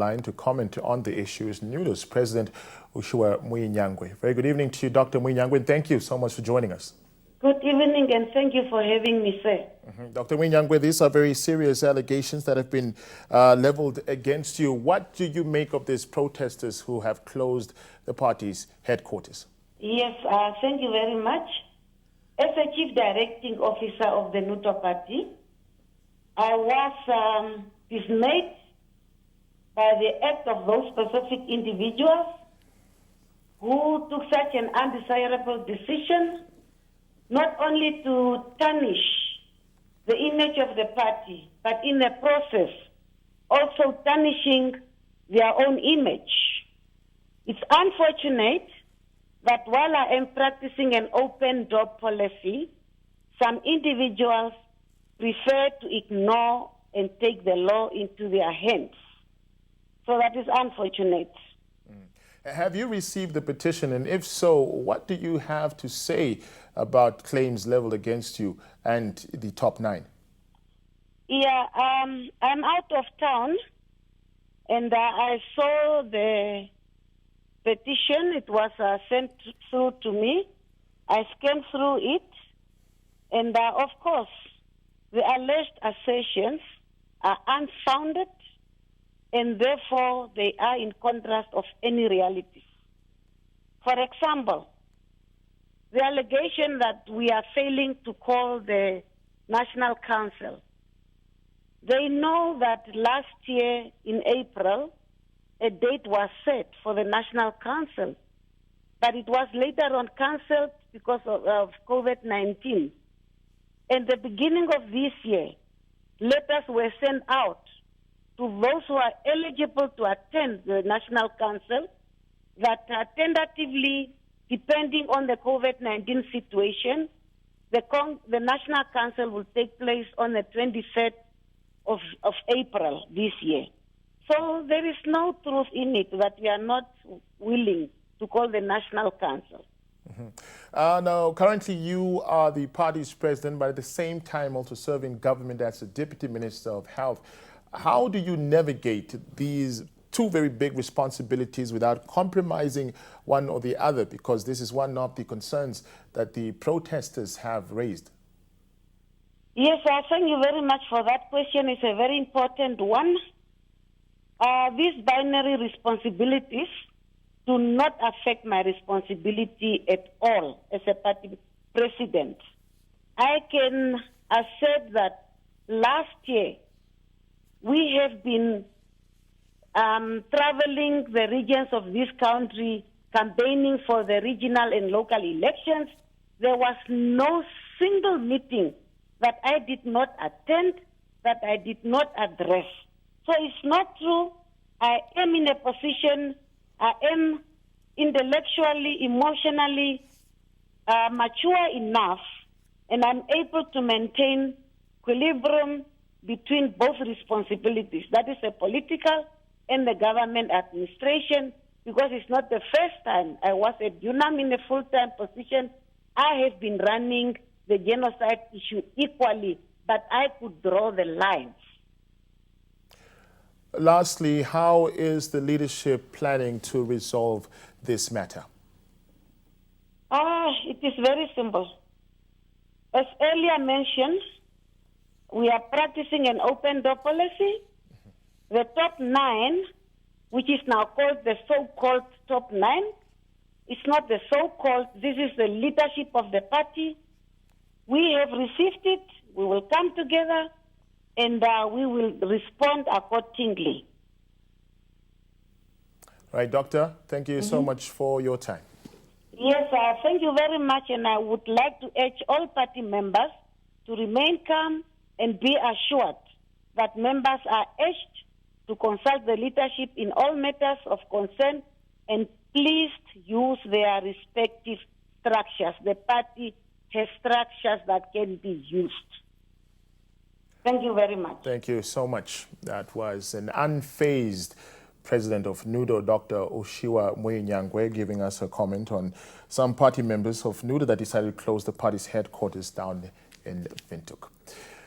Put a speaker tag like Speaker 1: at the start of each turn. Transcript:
Speaker 1: line to comment on the issues. NUDO's President Muinjangue. Very good evening to you, Dr. Muinjangue, and thank you so much for joining us.
Speaker 2: Good evening, and thank you for having me, sir.
Speaker 1: Dr. Muinjangue, these are very serious allegations that have been leveled against you. What do you make of these protesters who have closed the party's headquarters?
Speaker 2: Yes, thank you very much. As a chief directing officer of the NUDO party, I was dismayed by the act of those specific individuals who took such an undesirable decision, not only to tarnish the image of the party, but in the process also tarnishing their own image. It's unfortunate that while I am practicing an open door policy, some individuals prefer to ignore and take the law into their hands. So that is unfortunate.
Speaker 1: Have you received the petition? And if so, what do you have to say about claims leveled against you and the top 9?
Speaker 2: Yeah, I'm out of town, and I saw the petition. It was sent through to me. I scanned through it, and of course, the alleged assertions are unfounded, and therefore they are in contrast of any reality. For example, the allegation that we are failing to call the National Council. They know that last year in April, a date was set for the National Council, but it was later on cancelled because of COVID-19. At the beginning of this year, letters were sent out to those who are eligible to attend the National Council that tentatively, depending on the COVID-19 situation, the National Council will take place on the 23rd of April this year. So there is no truth in it that we are not willing to call the National Council.
Speaker 1: Now, currently you are the party's president, but at the same time also serving government as a Deputy Minister of Health. How do you navigate these two very big responsibilities without compromising one or the other? Because this is one of the concerns that the protesters have raised.
Speaker 2: Yes, thank you very much for that question. It's a very important one. These binary responsibilities do not affect my responsibility at all as a party president. I can assert that last year we have been traveling the regions of this country, campaigning for the regional and local elections. There was no single meeting that I did not attend, that I did not address. So it's not true. I am in a position, I am intellectually, emotionally mature enough, and I'm able to maintain equilibrium between both responsibilities. That is the political and the government administration, because it's not the first time I was at UNAM in a full-time position. I have been running the genocide issue equally, but I could draw the lines.
Speaker 1: Lastly, how is the leadership planning to resolve this matter?
Speaker 2: It is very simple. As earlier mentioned, we are practicing an open door policy. The top 9, which is now called the so-called top 9, it's not the so-called, this is the leadership of the party. We have received it, we will come together, and we will respond accordingly.
Speaker 1: Right, Doctor, thank you so much for your time.
Speaker 2: Yes, thank you very much, and I would like to urge all party members to remain calm and be assured that members are urged to consult the leadership in all matters of concern, and please use their respective structures. The party has structures that can be used. Thank you very much.
Speaker 1: Thank you so much. That was an unfazed President of NUDO, Dr. Muinjangue, giving us a comment on some party members of NUDO that decided to close the party's headquarters down in Windhoek.